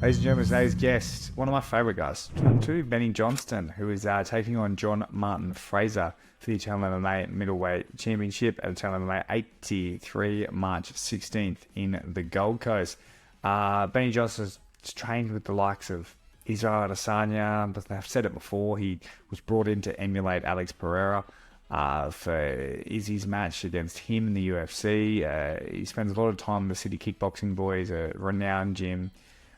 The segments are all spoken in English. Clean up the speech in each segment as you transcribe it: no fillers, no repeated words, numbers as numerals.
Ladies and gentlemen, today's guest, one of my favourite guys, to Benny Johnston, who is taking on John Martin Fraser for the Eternal MMA Middleweight Championship at Eternal MMA 83, March 16th in the Gold Coast. Benny Johnston's trained with the likes of Israel Adesanya, but I've said it before, he was brought in to emulate Alex Pereira for Izzy's match against him in the UFC. He spends a lot of time with the City Kickboxing Boys, a renowned gym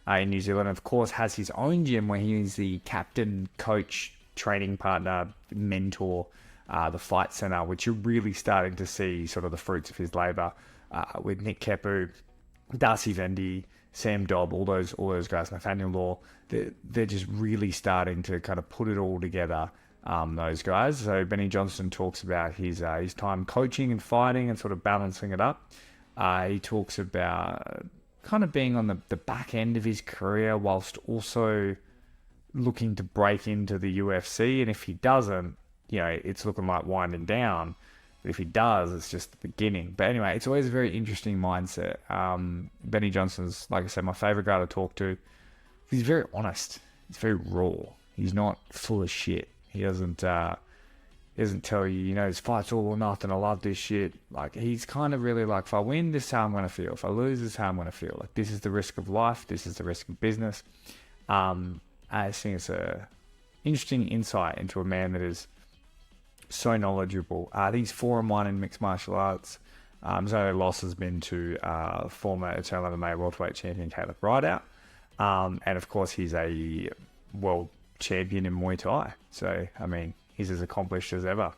in New Zealand. Of course, has his own gym where he is the captain, coach, training partner, mentor, the Fight Center, which you're really starting to see sort of the fruits of his labor with Nick Kepu, Darcy Vendy, Sam Dobb, all those guys, Nathaniel Law. They're just really starting to kind of put it all together. Those guys. So Benny Johnston talks about his time coaching and fighting and sort of balancing it up. He talks about kind of being on the back end of his career whilst also looking to break into the UFC. And if he doesn't, it's looking like winding down. But if he does, it's just the beginning. But anyway, it's always a very interesting mindset. Benny Johnston's, like I said, my favorite guy to talk to. He's very honest. He's very raw. He's not full of shit. He doesn't tell you, this fight's all or nothing. I love this shit. Like, he's kind of really like, if I win, this is how I'm going to feel. If I lose, this is how I'm going to feel. Like, this is the risk of life. This is the risk of business. I think it's a interesting insight into a man that is so knowledgeable. I think he's 4-1 in mixed martial arts. His only loss has been to former Eternal MMA welterweight champion Caleb Rideout. And of course, he's a world champion in Muay Thai. So, he's as accomplished as ever.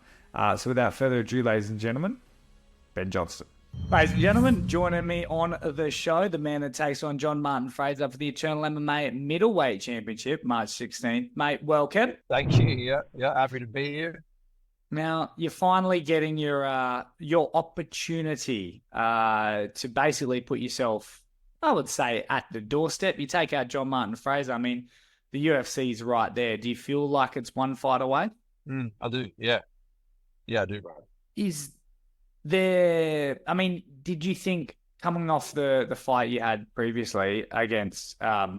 So without further ado, ladies and gentlemen, Ben Johnston. Ladies and gentlemen, joining me on the show, the man that takes on John Martin Fraser for the Eternal MMA Middleweight Championship, March 16th. Mate, welcome. Thank you. Yeah, happy to be here. Now, you're finally getting your opportunity to basically put yourself, I would say, at the doorstep. You take out John Martin Fraser. The UFC's right there. Do you feel like it's one fight away? I do. Yeah, I do, bro. Is there? Did you think coming off the fight you had previously against, I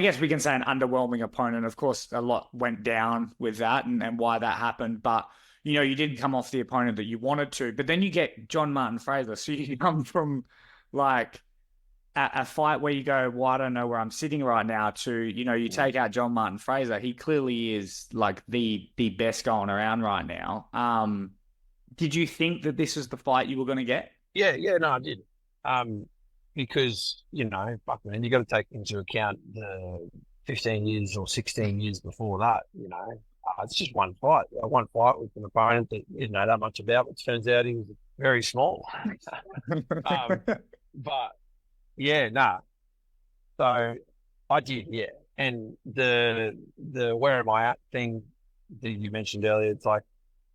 guess we can say an underwhelming opponent. Of course, a lot went down with that and why that happened. But, you didn't come off the opponent that you wanted to. But then you get John Martin Fraser. So you come from like a fight where you go, well, I don't know where I'm sitting right now, to, you take out John Martin Fraser. He clearly is like the best going around right now. Did you think that this was the fight you were going to get? Yeah, no, I did. Because, fuck man, you got to take into account the 15 years or 16 years before that, it's just one fight with an opponent that you didn't know that much about. It turns out he was very small. But yeah, nah. So I did, yeah. And the where am I at thing that you mentioned earlier, it's like,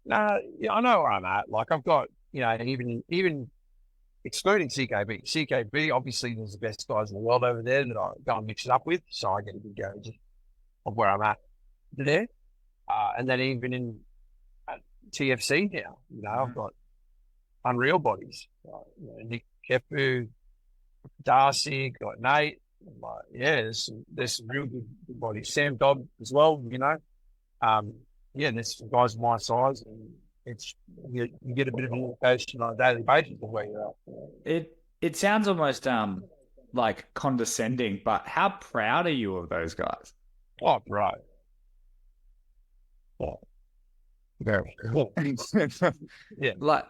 nah, yeah, I know where I'm at. Like, I've got, even excluding CKB. CKB, obviously, there's the best guys in the world over there that I go and mix it up with, so I get a good gauge of where I'm at there. And then even at TFC now, I've got unreal bodies. Nick Kepu, Darcy, got Nate. There's some real good bodies. Sam Dobb as well, there's some guys my size, and it's you get a bit of an indication on a daily basis of where you're at. It sounds almost like condescending, but how proud are you of those guys? Oh, bro. Oh, very cool. Yeah, like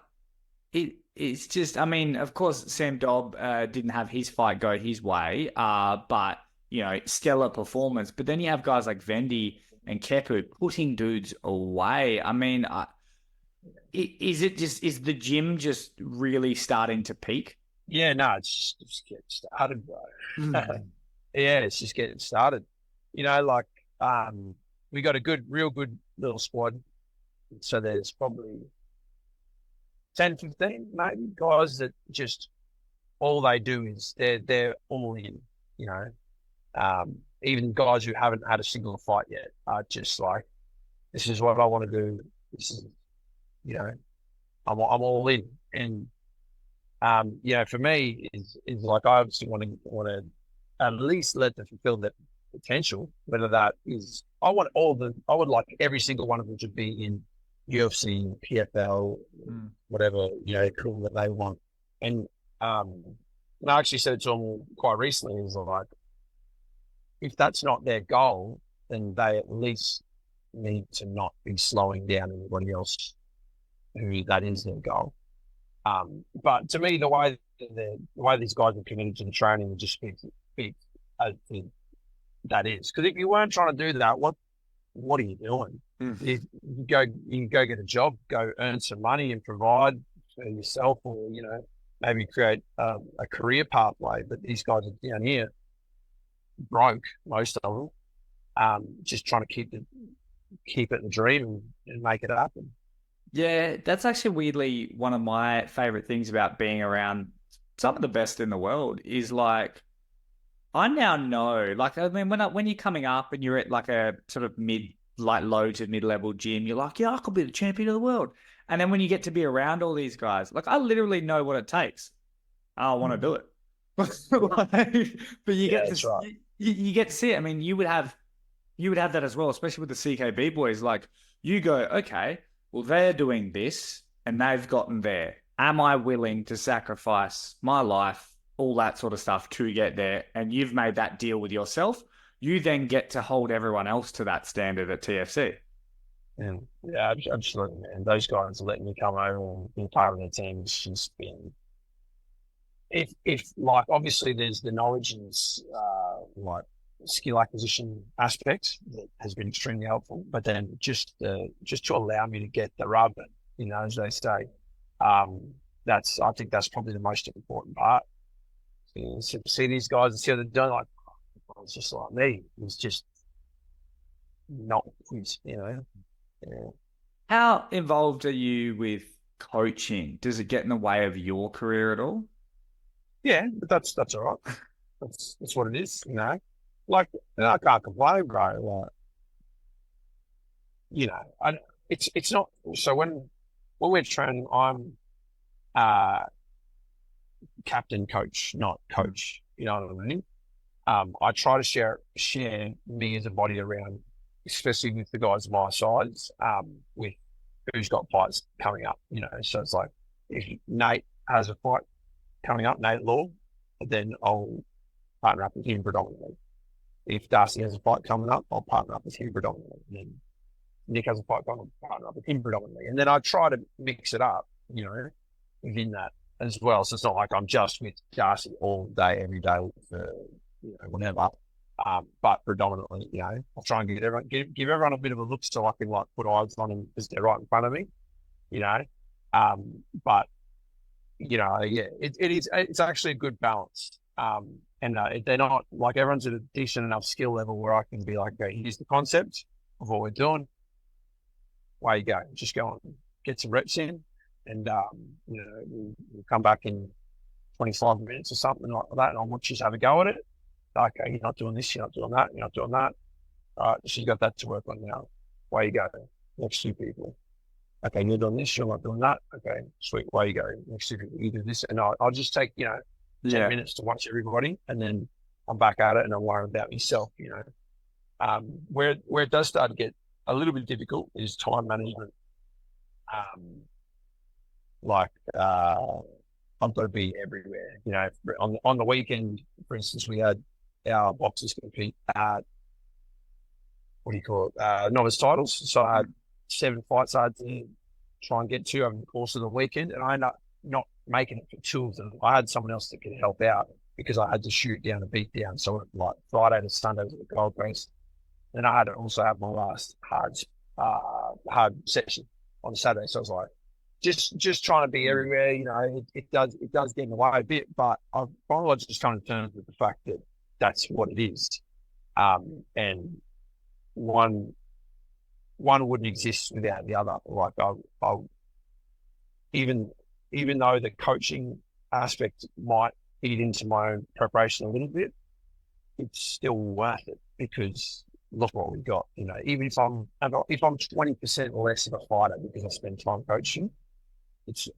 it's just, of course, Sam Dobb didn't have his fight go his way, but stellar performance. But then you have guys like Vendy and Kepu putting dudes away. Is the gym just really starting to peak? Yeah, no, it's just getting started, bro. Yeah, it's just getting started. We got a real good little squad. So there's probably 10, 15 maybe guys that just all they do is they're all in, even guys who haven't had a single fight yet are just like, this is what I want to do. This is, I'm all in. And, for me is like, I obviously want to at least let them fulfill their potential. Whether that is, I would like every single one of them to be in UFC, PFL, whatever, cool that they want. And and I actually said to them quite recently, is like, if that's not their goal, then they at least need to not be slowing down anybody else who that is their goal. But to me, the way these guys are committed to the training just speaks as to that is. Because if you weren't trying to do that, what are you doing? If you go get a job, go earn some money and provide for yourself, or maybe create a career pathway. But these guys are down here broke, most of them, just trying to keep it the dream and make it happen. Yeah, that's actually weirdly one of my favorite things about being around some of the best in the world is like, I now know, like, I mean, when you're coming up and you're at like a sort of low to mid-level gym, you're like, yeah, I could be the champion of the world. And then when you get to be around all these guys, like, I literally know what it takes. I want to do it. But you get to, right. you get to see it. I mean, you would have that as well, especially with the CKB boys. Like, you go, okay, well, they're doing this and they've gotten there. Am I willing to sacrifice my life, all that sort of stuff to get there? And you've made that deal with yourself. You then get to hold everyone else to that standard at TFC. Yeah, absolutely, man. Those guys are letting me come over and be part of their team. It's just been, if like, obviously there's the knowledge and like skill acquisition aspect that has been extremely helpful, but then just to allow me to get the rub, as they say, I think that's probably the most important part. See these guys and see how they're doing. Like, it's just like me. It's just not, Yeah. How involved are you with coaching? Does it get in the way of your career at all? Yeah, but that's all right. That's what it is, Like, I can't complain, bro. Like, it's not. So when we're training, I'm captain, coach, not coach. You know what I mean? I try to share me as a body around, especially with the guys my size, with who's got fights coming up. So it's like, if Nate has a fight coming up, Nate Law, then I'll partner up with him predominantly. If Darcy has a fight coming up, I'll partner up with him predominantly. And then Nick has a fight coming up, I'll partner up with him predominantly. And then I try to mix it up, within that as well. So it's not like I'm just with Darcy all day, every day for, whatever. But predominantly, I'll try and give everyone a bit of a look so I can like put eyes on them because they're right in front of me, But it's actually a good balance. And they're not like, everyone's at a decent enough skill level where I can be like, okay, here's the concept of what we're doing. Away you go. Just go and get some reps in, and we'll come back in 25 minutes or something like that, and I'll watch you have a go at it. Okay, you're not doing this, you're not doing that, you're not doing that. All right, so you got that to work on now. Away you go. Next two people. Okay, you're doing this, you're not doing that. Okay, sweet. Away you go. Next two people, you do this, and I'll just take 10 minutes to watch everybody, and then I'm back at it, and I'm worrying about myself. Where it does start to get a little bit difficult is time management. I've got to be everywhere. On the weekend, for instance, we had our boxers compete at novice titles. So I had 7 fights I had to try and get to over the course of the weekend, and I ended up not making it for 2 of them. I had someone else that could help out because I had to shoot down a beat down. So like Friday to Sunday was at the Gold Coast. Then I had to also have my last hard session on Saturday. So I was like, just trying to be everywhere. It does get in the way a bit, but I've finally just come to terms with the fact that that's what it is. And one wouldn't exist without the other. Like I'll even though the coaching aspect might eat into my own preparation a little bit, it's still worth it because look what we got. Even if I'm 20% less of a fighter because I spend time coaching,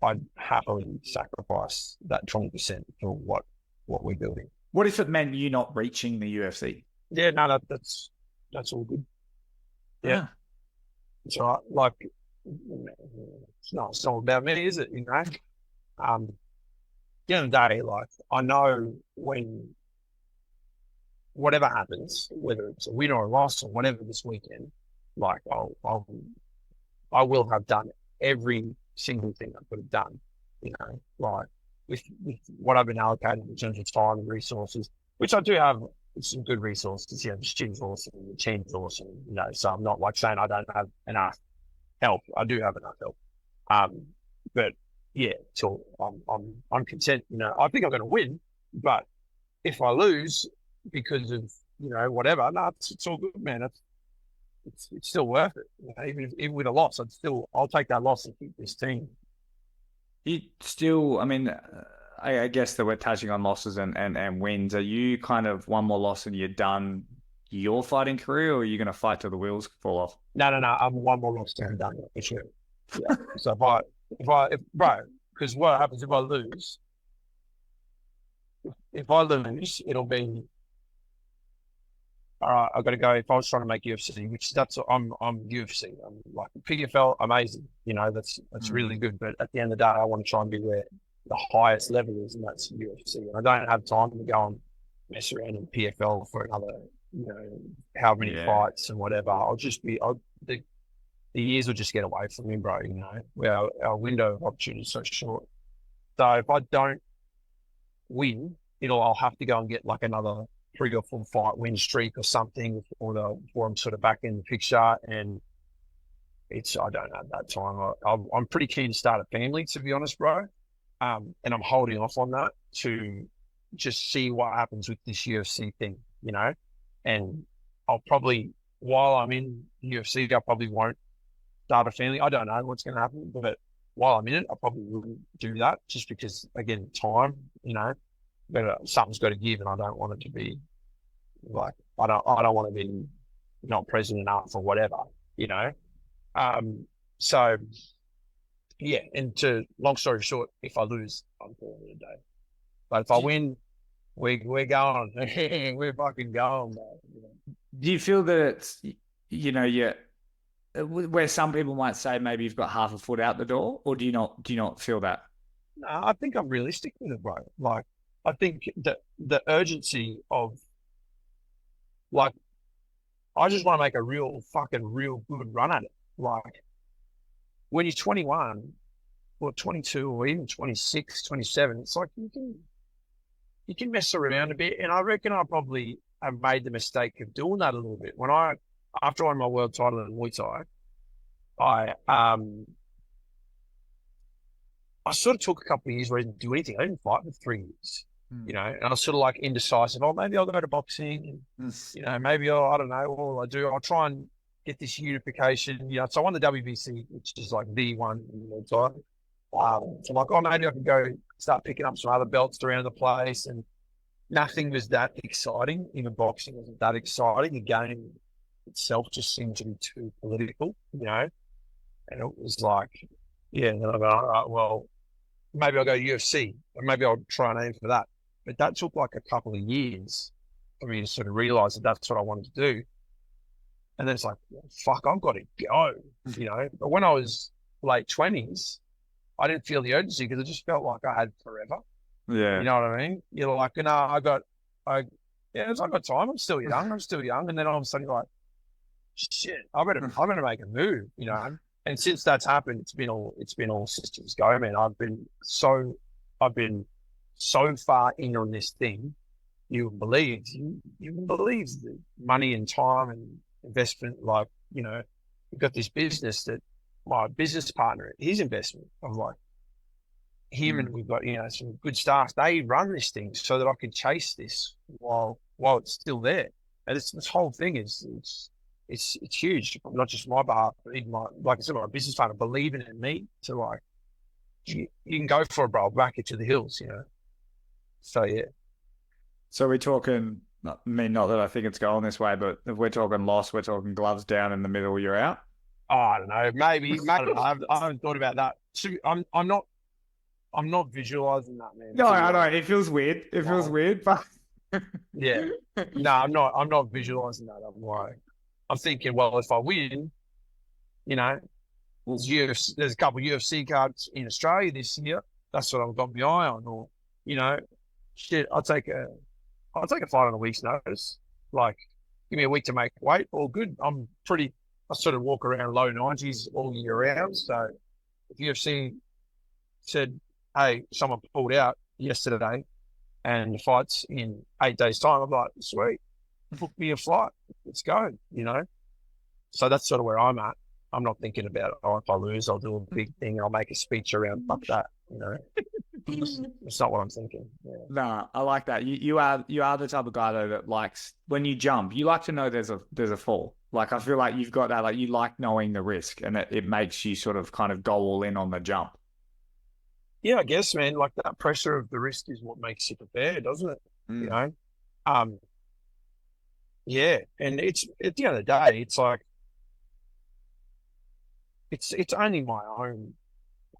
I'd happily sacrifice that 20% for what we're building. What if it meant you not reaching the UFC? Yeah, no, that's all good. Yeah, Ah. it's all right. Like, it's not about me, is it? You know, at the end of the day, like I know when whatever happens, whether it's a win or a loss or whatever this weekend, like I will have done every single thing I could have done. You know, like with what I've been allocated in terms of time and resources, which I do have some good resources. You know, the student's awesome, the team's awesome. You know, so I'm not like saying I don't have enough help. I do have enough help. But yeah, so I'm content. You know, I think I'm going to win, but if I lose because of whatever, no, it's all good, man. It's still worth it. You know, even with a loss, I'll take that loss and keep this team. You still, I mean, I guess that we're touching on losses and wins. Are you kind of one more loss and you're done your fighting career, or are you going to fight till the wheels fall off? No. I'm one more loss down done for sure. Yeah. So bro, because what happens if I lose? If I lose, it'll be all right. I've got to go. If I was trying to make UFC, which I'm UFC. I'm like PFL, amazing. You know, that's really good. But at the end of the day, I want to try and be where the highest level is, and that's UFC. And I don't have time to go and mess around in PFL for another, how many fights and whatever. The years will just get away from me, bro. You know, where our window of opportunity is so short. So if I don't win, I'll have to go and get like another 3 or 4 fight win streak or something before I'm sort of back in the picture. And I don't have that time. I'm pretty keen to start a family, to be honest, bro. And I'm holding off on that to just see what happens with this UFC thing, and I'll probably, while I'm in UFC, I probably won't start a family. I don't know what's going to happen, but while I'm in it, I probably wouldn't do that just because, again, time, but something's got to give, and I don't want it to be like, I don't want to be not present enough or whatever, So yeah, and long story short, if I lose, I'm calling it a day. But if I win, we're going. We're fucking going, bro. Do you feel that it's, where some people might say maybe you've got half a foot out the door, or do you not feel that? No, I think I'm realistic with it, bro. Like, I think that the urgency of, like, I just want to make a real good run at it. Like, when you're 21 or 22 or even 26, 27, it's like you can mess around a bit. And I reckon I probably have made the mistake of doing that a little bit. After I won my world title in Muay Thai, I sort of took a couple of years where I didn't do anything. I didn't fight for 3 years, and I was sort of like indecisive. Oh, maybe I'll go to boxing, and maybe I don't know what will I do. I'll try and get this unification. So I won the WBC, which is like the one in the world title. So I'm like, oh, maybe I can go start picking up some other belts around the place, and nothing was that exciting. Even boxing wasn't that exciting. The game itself just seemed to be too political, and it was like, yeah. And then I go, all right, well, maybe I'll go to UFC, or maybe I'll try and aim for that. But that took like a couple of years for me to sort of realize that that's what I wanted to do. And then it's like, well, fuck, I've got to go, But when I was late 20s, I didn't feel the urgency because it just felt like I had forever. Yeah. You know what I mean? You're like, no, I've got time. I'm still young. And then all of a sudden you're like, shit, I better make a move, And since that's happened, it's been all systems go, man. I've been so far in on this thing. You wouldn't believe the money and time and investment. Like, we've got this business that my business partner, his investment. I'm like, him and we've got, some good staff. They run this thing so that I can chase this while it's still there. And this whole thing is it's huge, not just my behalf, but even like I said, my business partner believing in me to like, you can go for it, bro. I'll back it to the hills, So yeah. So we're talking. Not that I think it's going this way, but if we're talking loss, we're talking gloves down in the middle, you're out. Oh, I don't know. Maybe. I haven't thought about that. I'm not visualizing that, man. No, I know. It feels weird. It feels weird, but Yeah. No, I'm not visualizing that. I'm thinking, well, if I win, you know, there's a couple of UFC cards in Australia this year. That's what I've got my eye on. Or, you know, shit, I'll take a fight on a week's notice. Like, give me a week to make weight. All good. I sort of walk around low 90s all year round. So if UFC said, hey, someone pulled out yesterday and the fight's in 8 days' time, I'm like, sweet, book me a flight. Let's go, you know? So that's sort of where I'm at. I'm not thinking about, oh, if I lose, I'll do a big thing. I'll make a speech around fuck that, you know? It's not what I'm thinking. Yeah. No, I like that. You are the type of guy though that likes when you jump, you like to know there's a fall. Like I feel like you've got that, like you like knowing the risk and it makes you sort of kind of go all in on the jump. Yeah, I guess, man, like that pressure of the risk is what makes you prepare, doesn't it? You know? Um, yeah. And it's at the end of the day, it's like it's only my own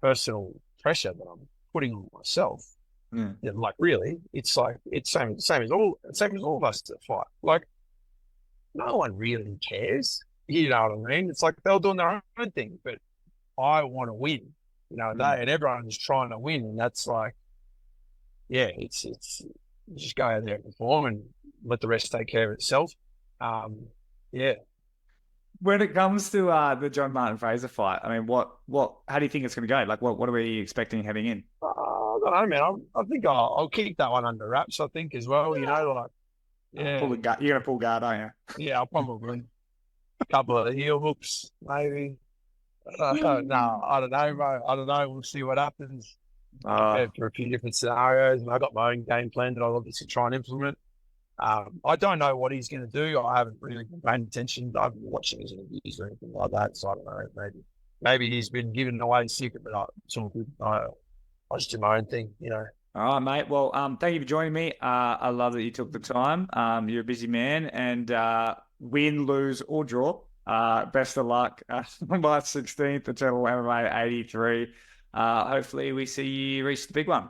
personal pressure that I'm putting on myself. Yeah, like really, it's like it's same as all of us that fight. Like no one really cares. You know what I mean? It's like they're doing their own thing, but I want to win. You know, and everyone's trying to win, and that's like, yeah, it's you just go out there and perform and let the rest take care of itself. Yeah. When it comes to the John Martin Fraser fight, I mean, how do you think it's going to go? Like, what are we expecting heading in? I don't know, man. I think I'll keep that one under wraps. I think as well. You know, like yeah, You're gonna pull guard, aren't you? yeah, I'll probably a couple of heel hooks maybe. No, I don't know, bro. I don't know. We'll see what happens. For a few different scenarios, and I got my own game plan that I'll obviously try and implement. I don't know what he's going to do. I haven't really been paying attention. I haven't been watching his interviews or anything like that, so I don't know. Maybe he's been giving away his secret, but it's all good. I just do my own thing, you know. All right, mate. Well, thank you for joining me. I love that you took the time. You're a busy man, and win, lose, or draw. Best of luck. March 16th, Eternal MMA 83. Hopefully, we see you reach the big one.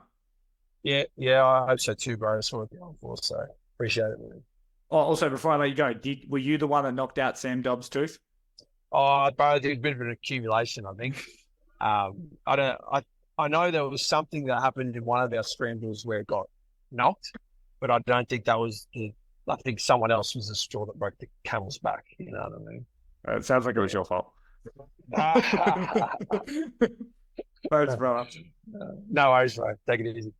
Yeah, I hope so too, bro. That's what we're going for. So appreciate it, man. Oh, also, before I let you go, were you the one that knocked out Sam Dobbs' tooth? Oh, bro, it's a bit of an accumulation, I think. I know there was something that happened in one of our scrambles where it got knocked, but I don't think that was I think someone else was the straw that broke the camel's back. You know what I mean? It sounds like it was your fault. Thanks, brother. No worries, bro. Take it easy.